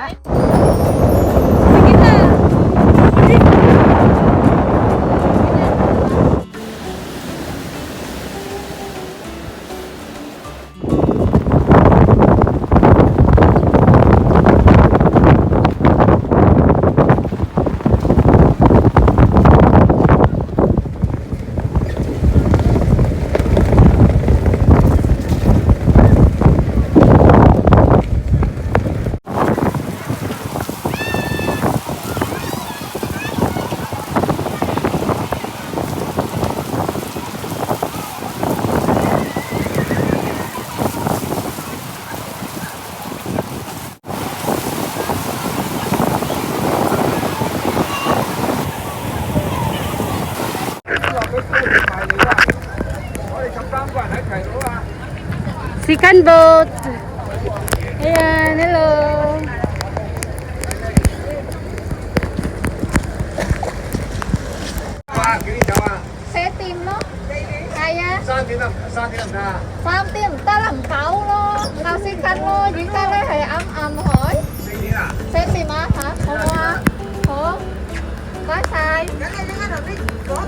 Sige na. Second boat. Ayan, hello. Xe tìm nó. Ai á? Sao tìm? Ta làm cáu lo. Tao xin khăn lo. Chỉ ta lấy thầy âm hỏi. Xe tìm á hả? Ủa? Có sai. Ủa?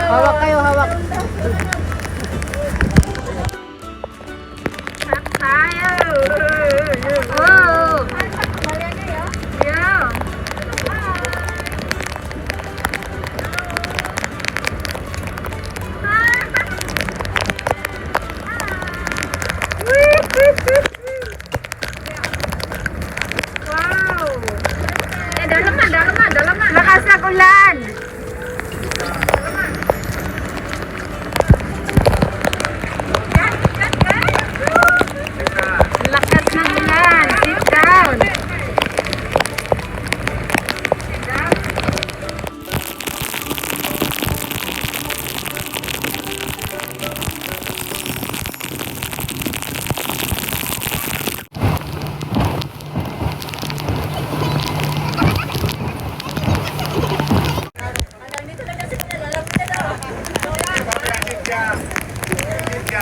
Hawak kayo, hawak. Tayo. Oh. Yeah. Wow. Dalaman. Lakas ng ulan. Lakas ng ulan. Sit down.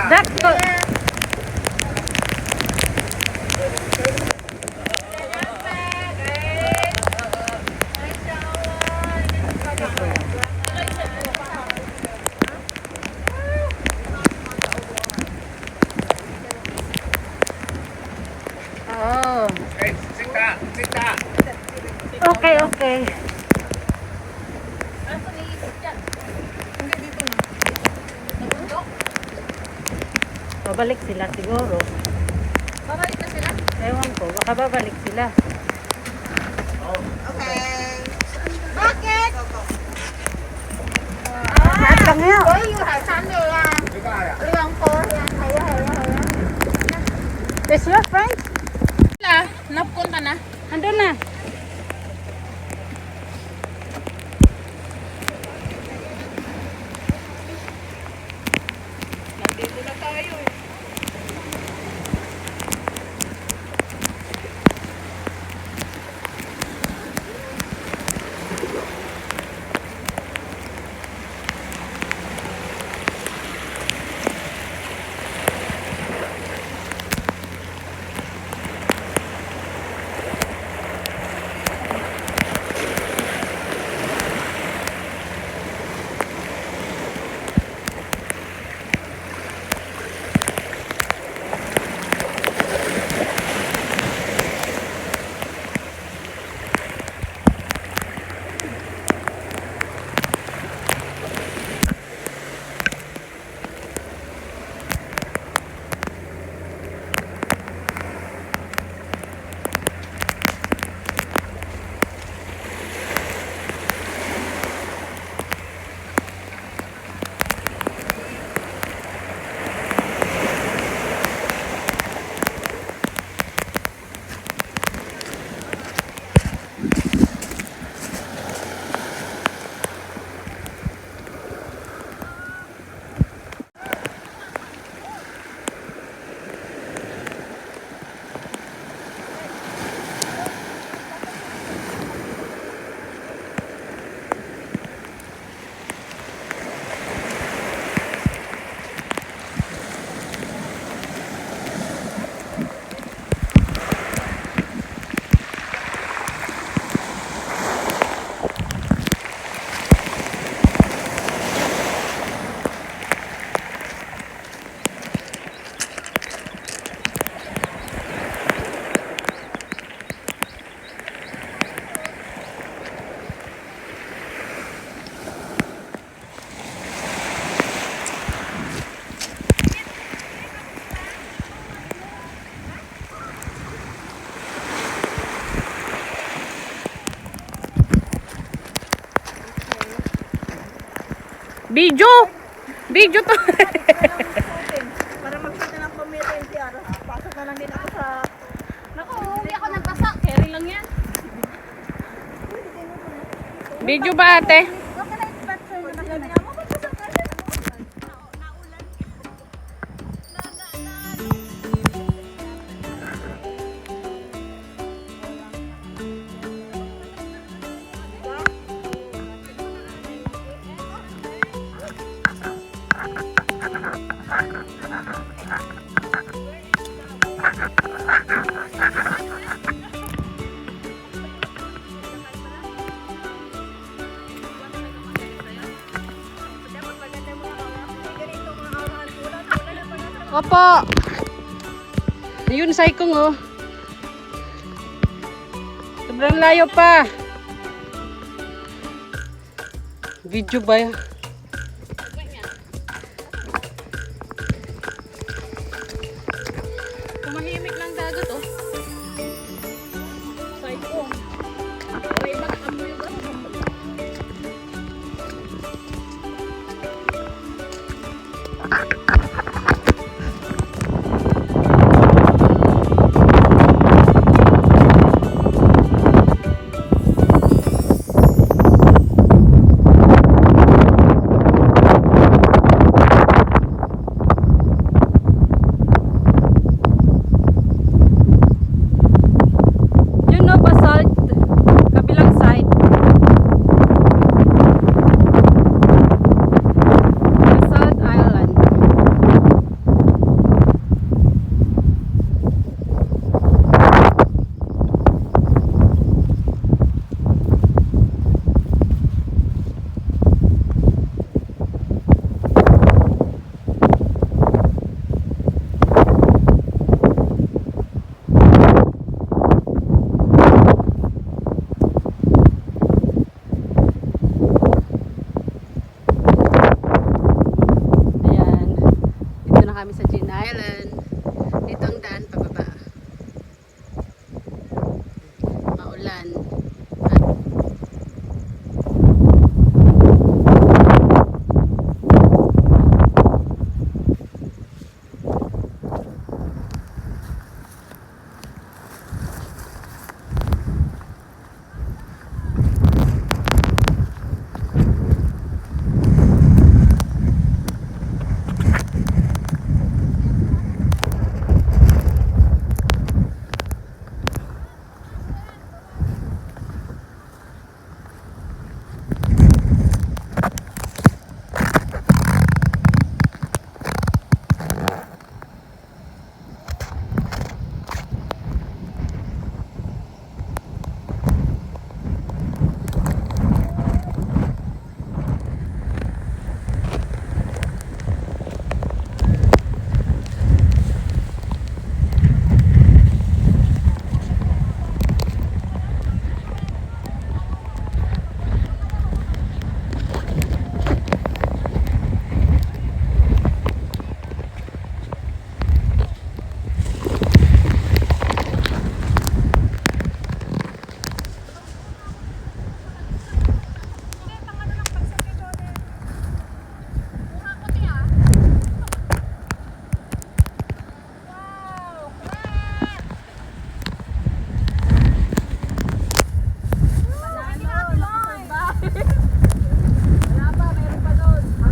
Dakpo. Oh. Okay. Babalik sila siguro. Babalik na sila? Ewan ko, baka babalik sila. Okay. Bakit? Lahat lang yun. Ôi, you hải sản này à? Lương cô. Is your friend? Napkon ka na? Andun na. Nandito na tayo eh. Video! Video to! Para magkita ng pamilya yung tiara. Pasok na lang din ako sa... Naku, hindi ako nagpasa. Carry lang yan. Video ba ate? Huwag ka na-expect sir na magabi na mo. Opo. Ayun, saikong oh. Sobrang layo pa. Video ba yun? Tumahimik lang dagat oh. Saikong. Ay, mag-amoy ba? Yun no, basalt. Kabilang side. Basalt Island. Ayan. Dito na kami sa Jean Island. Dito ang daan pababa. Maulan.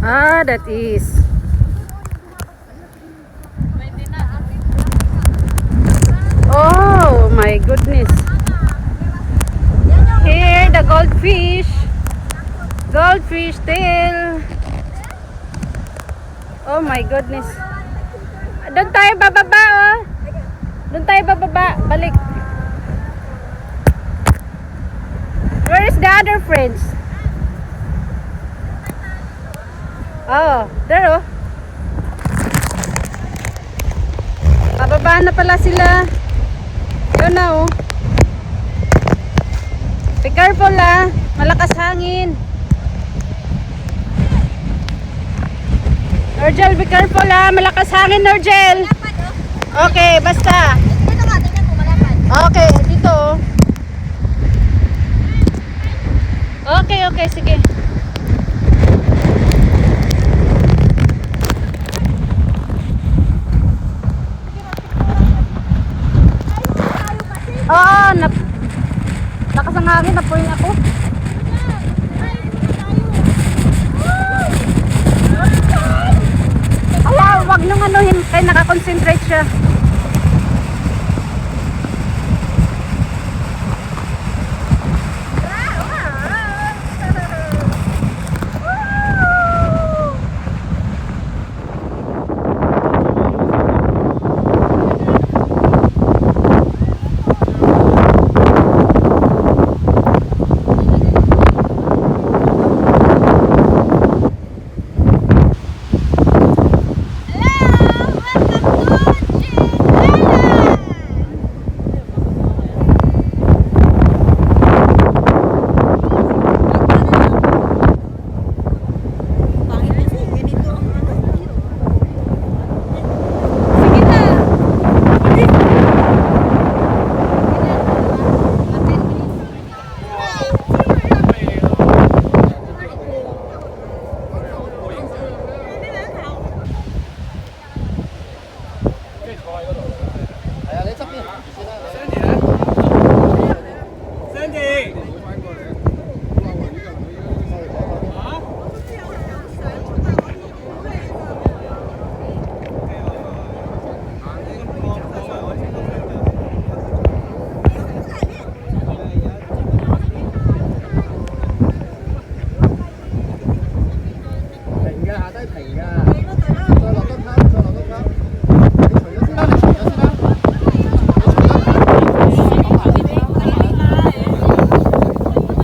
Ah, that is. Oh my goodness. Here, the goldfish. Goldfish tail. Oh my goodness. Doon tayo bababa oh. Doon tayo bababa. Balik. Where is the other friends? Oh, there oh. Pababa na pala sila. Yun na oh. Be careful ah. Malakas hangin. Norgel, be careful ah. Malakas hangin, Norgel. Okay, basta. Dito nga, tingnan mo, malapad. Okay, dito oh. Okay, okay, sige. Oo, lakas ang hangin, napuwing ako. Ala, wag nung anuhin, kaya nakakonsentrate siya.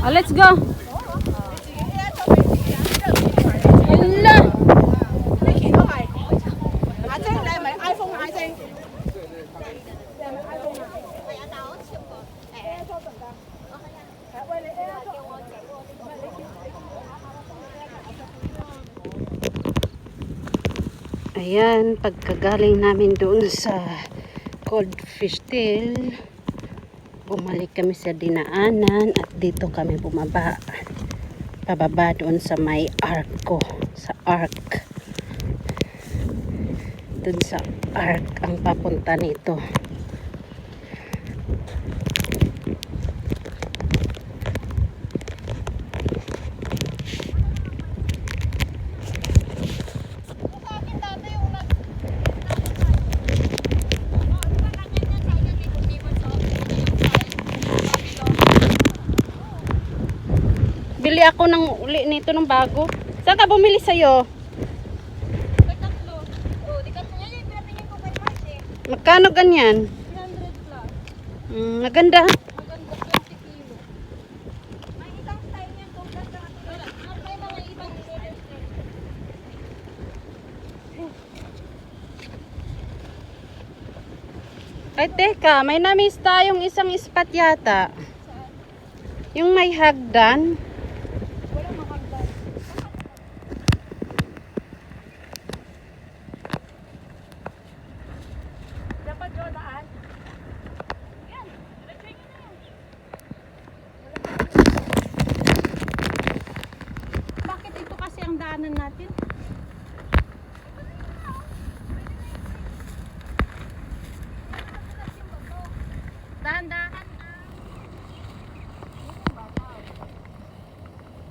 Oh, let's go. Ala. Ayan, pagkagaling namin doon sa Cold Fish Tail, bumalik kami sa dinaanan at dito kami bumaba. Pababa doon sa may arko, sa ark. Doon sa ark ang papunta nito. Bili ako ng uli nito ng bago. Saan ka bumili sa'yo? Magkano ganyan? 300 plus. Maganda. Maganda 20 kilo. May isang style niyan kung ganda. May mga ibang style. Ay, teka. May na-miss tayong isang spot yata. Yung may hagdan. Walang makagdan. Dapat daan. Yan. Diretso nyo na yan. Bakit ito kasi ang daanan natin? Dahan-dahan.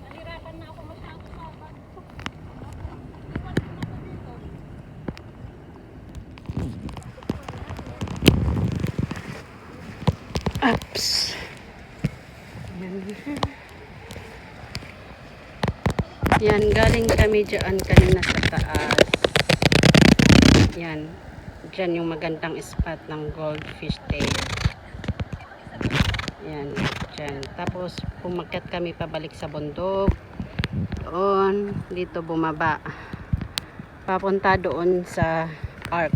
Nahirapan na ako masyado sa bag. Iwan ko na to dito. Ups. Yan, galing kami dyan kanina sa taas. Yan. Dyan yung magandang spot ng goldfish tail. Yan, dyan. Tapos, pumakyat kami pabalik sa bundok. Doon, dito bumaba. Papunta doon sa ark.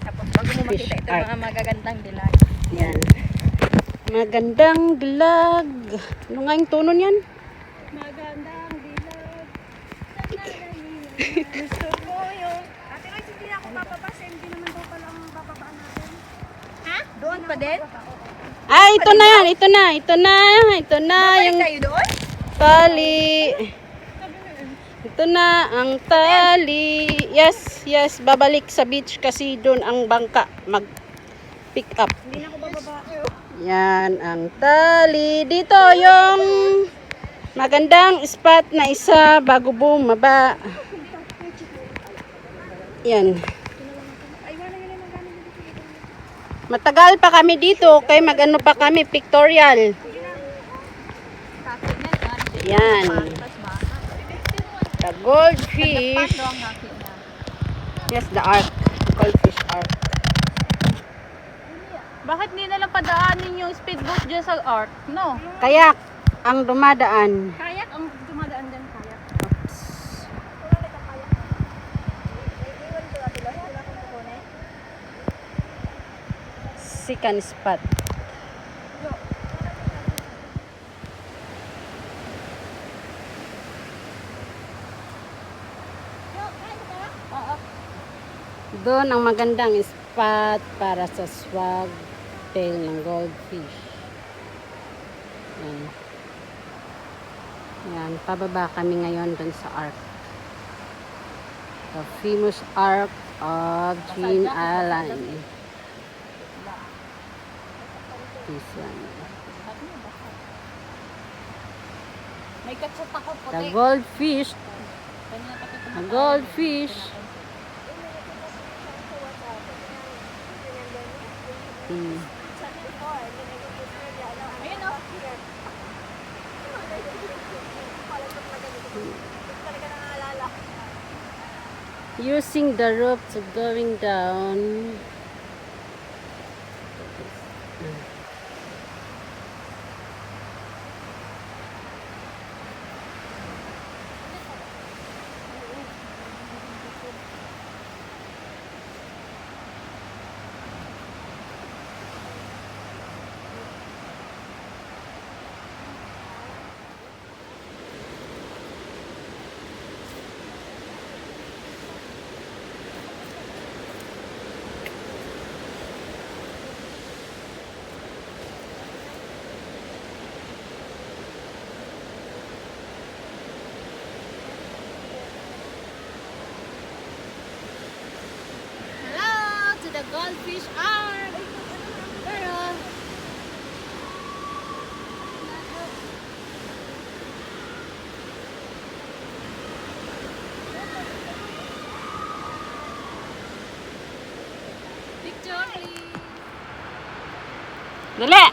Tapos bago mo Fish makita ito ark. mga magagandang dilag. Yan. Magandang dilag. Ano nga yung tono niyan? Magandang dilag. Gusto ko yung... Ate Royce, hindi ako papapasa. Hindi naman daw pala ang bababaan natin. Ha? Doon pa din? Ah, ito na yan. Ito na. Ito na. Ito na. Yung kayo doon? tali. Ito na ang tali. Yes, yes. Babalik sa beach kasi doon ang bangka mag-pick up. Hindi na ako bababa. Yan ang tali. Dito yung magandang spot na isa bago bumaba. Yan. Matagal pa kami dito kay magano pa kami pictorial. Yan. The goldfish. Yes, the ark. Goldfish ark. Bakit hindi na lang padaanin yung speedboat dyan sa ark? No? Kayak ang dumadaan. Kayak ang dumadaan dyan, kayak. Second spot. Doon ang magandang spot para sa swag tail ng goldfish. Yan. Yan, pababa kami ngayon doon sa ark. The famous ark of Jean Island. This one. May katsat ako puti. The goldfish. The goldfish. Hmm. Ayun o. Using the rope to going down. Hello to the goldfish ark. Girl. Picture please. Dali!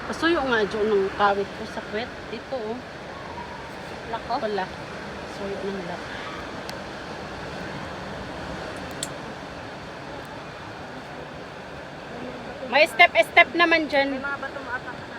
Pasuyo nga dyan ng kawit ko sa kwet. Dito oh. Lako? Pala. Suyo ng lak. May step-step naman dyan. Mga bato maatak na.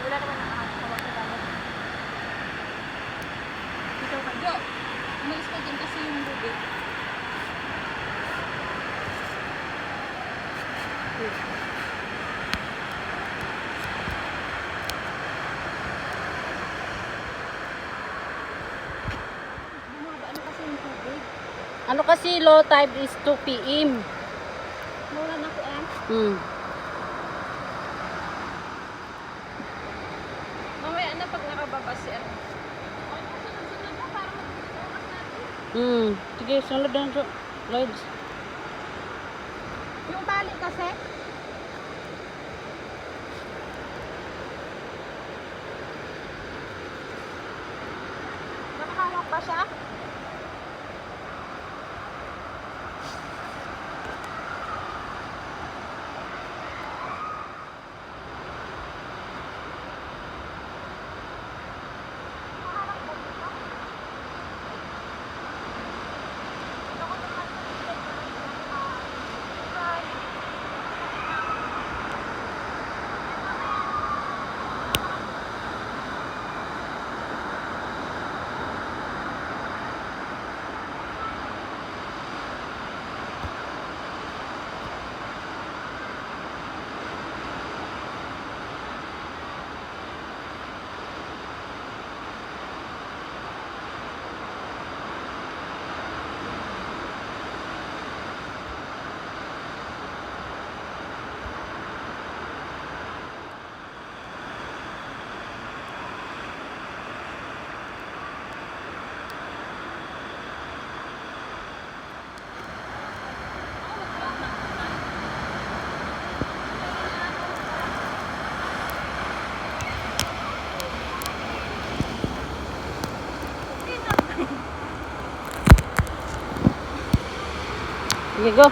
Wala naman nakakawak na gamit. Ito ka, Jo. Umalis ka dyan kasi yung lubid. Bumaba, ano kasi yung tubig? Ano kasi low tide is 2 p.m. Mula na ko Hmm. Mamaya na pag nakababa si ano. Hmm. Sige, sunod na dyan. Lloyds. Yung tali kasi. Nakahawak pa siya? Sige, go.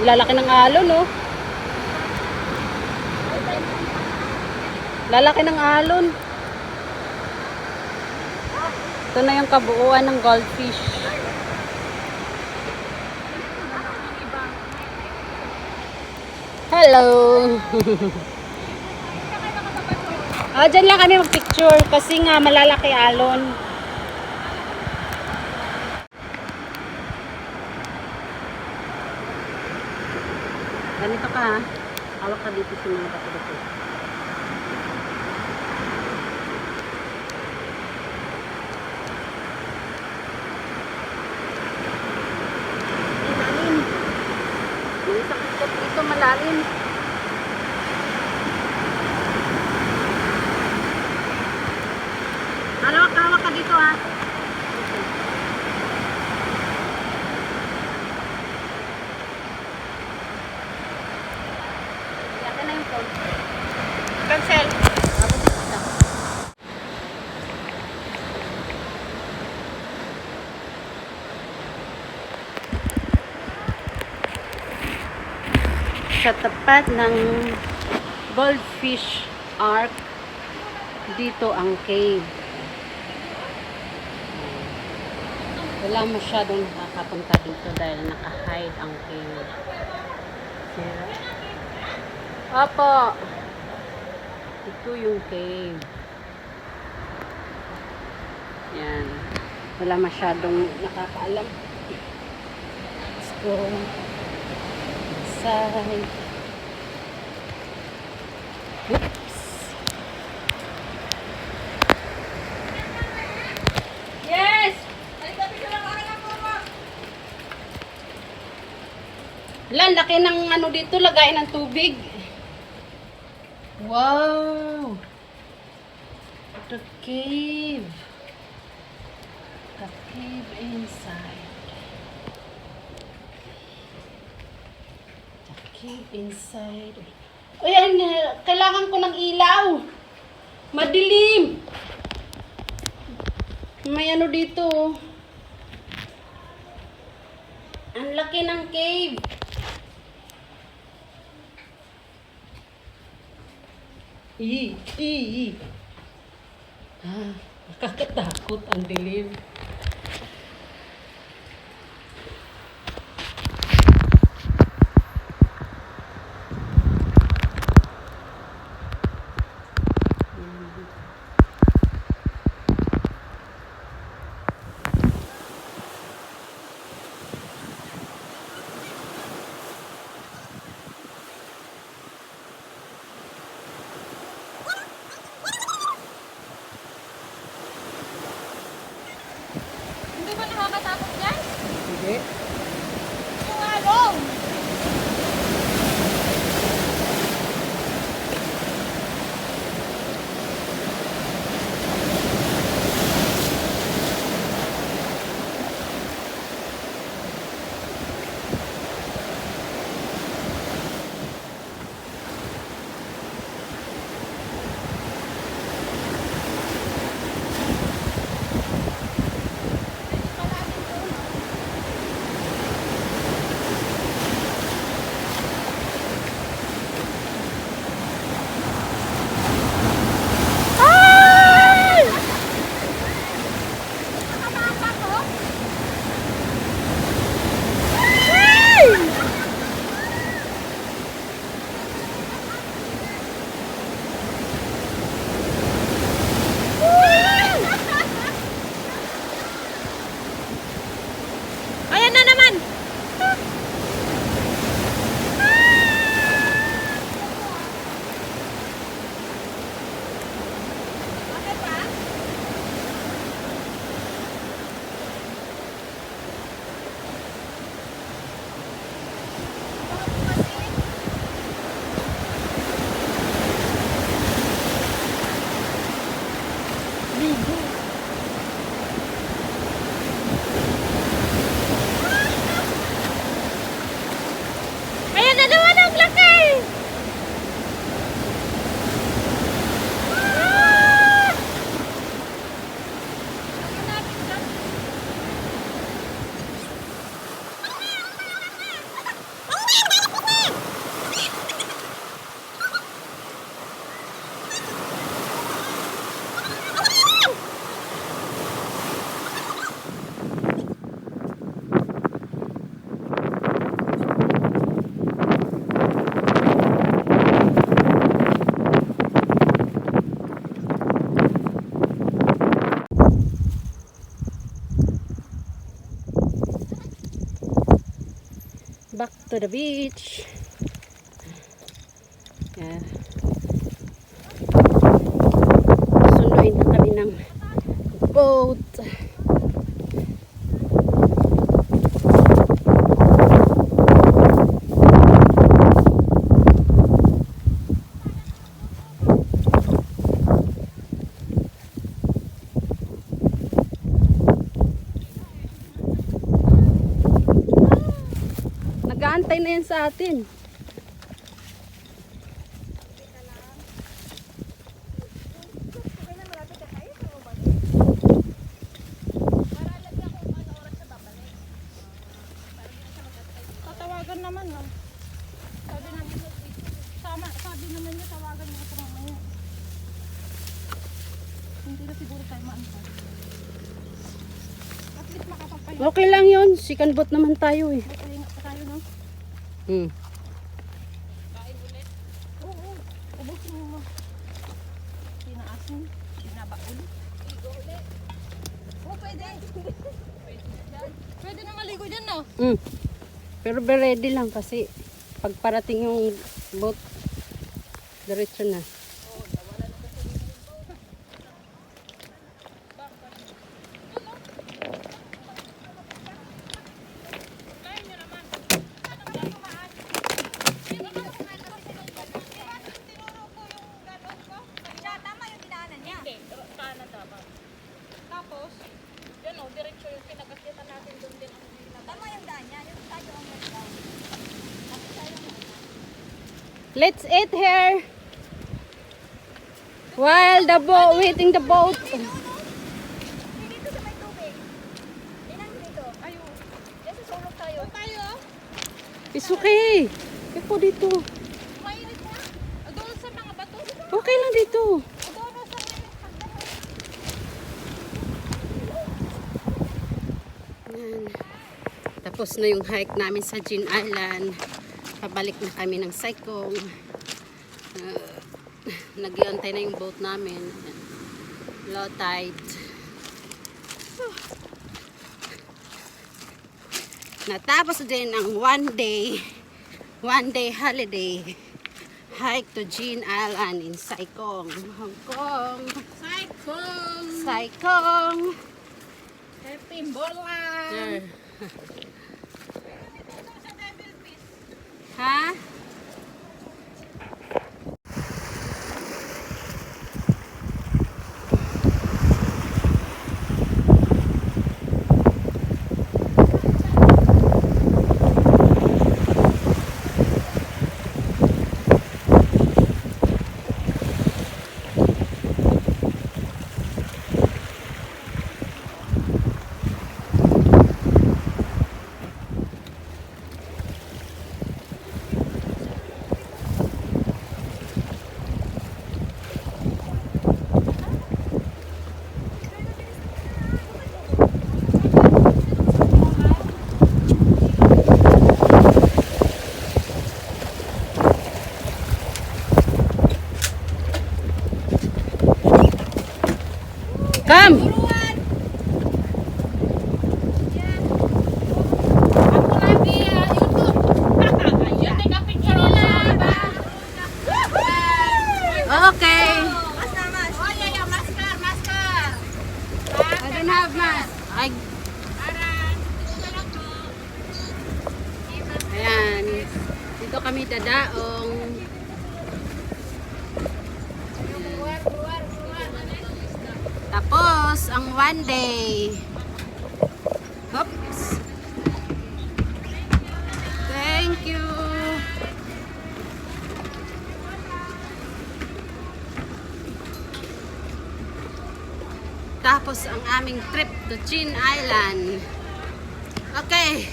Lalaki ng alon, no? Lalaki ng alon. Ito na yung kabuuan ng goldfish. Hello! Dyan lang kami mag-picture kasi nga malalaki alon. Ganito ka ha. Hawak ka dito sa mga bato-bato. Malalim. May sakit dito malalim. Hawak ka dito ha. Yakin na yung phone. Cancel. Sa tapat ng Goldfish Ark, dito ang cave. Wala masyadong nakakapunta dito dahil naka-hide ang cave. Opo. Ito yung cave. Yan. Wala masyadong nakakaalam. Let's go inside. Oops. Yes! Lan, laki ng ano dito, lagay ng tubig. Wow! The cave. The cave inside. The cave inside. Ayan, kailangan ko ng ilaw. Madilim. May ano dito. Ang laki ng cave. Nakakatakot ang dilim. to the beach. Yeah. Sunduin na kami ng boat. Nag-aantay na yan sa atin. Tatawagan naman ha. Sabi naman niya tawagan niya ako mamaya. Hindi na siguro tayo maantay. At least makapagpahinga. Okay lang yun. Second boat naman tayo eh. Magpahinga pa tayo, no? Hmm. Oo. Ubusin mo. Pinaasin. Pinabaon. Ligo ulit. Oo, pwede. Pwede na maligo dyan, no? Hmm. Pero be ready lang kasi pag parating yung boat, diretso na. Tapos, yan o, diretso yung pinagkakita natin doon din ang tama yung daan niya, yung tayo ang nagdaan. Let's eat here while the boat waiting the boat. Dito sa may tubig. Ilan dito? Ayun. Yes, susulog tayo. Tayo? It's okay. Ito dito. Mainit na. Doon sa mga bato. Okay lang dito. Doon sa may hagdan. Yan. Tapos na yung hike namin sa Jean Island. Pabalik na kami ng Saikong. Nag-iantay na yung boat namin. Low tide. Natapos din ang one day holiday hike to Jean Island in Saikong, Hong Kong. Saikong. Happy Bolan. There. Ha? Come! Okay. I don't have mask. Ayan. Dito kami dadaong. Tapos, ang one day. Oops. Thank you. Tapos, ang aming trip to Jean Island. Okay.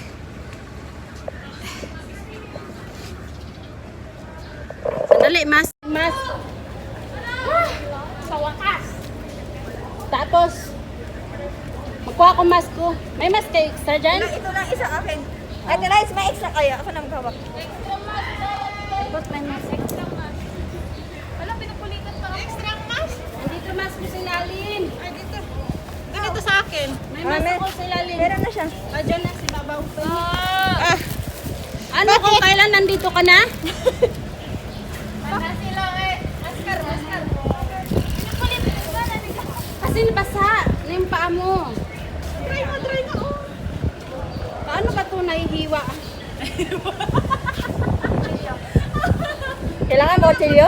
Sandali, mas. Sa wakas. Tapos, magkuha ko mask ko. May mask kayo extra dyan? Ito lang isa akin. Ate Rice, may extra kayo. Ako na maghawak. Ba't may mask? Extra mask. Walang pinapulitan pa ako. Extra mask? Nandito mask ko sa ilalim. Ay, dito. Ganito sa akin. May mask ko sa ilalim. Meron na siya. Dyan na si Babaw. Ano kung kailan nandito ka na? Mana sila eh. Masker. Kasi basa na yung paa mo. Try mo. Paano ba ito nahihiwa? Kailangan mo, Chilio?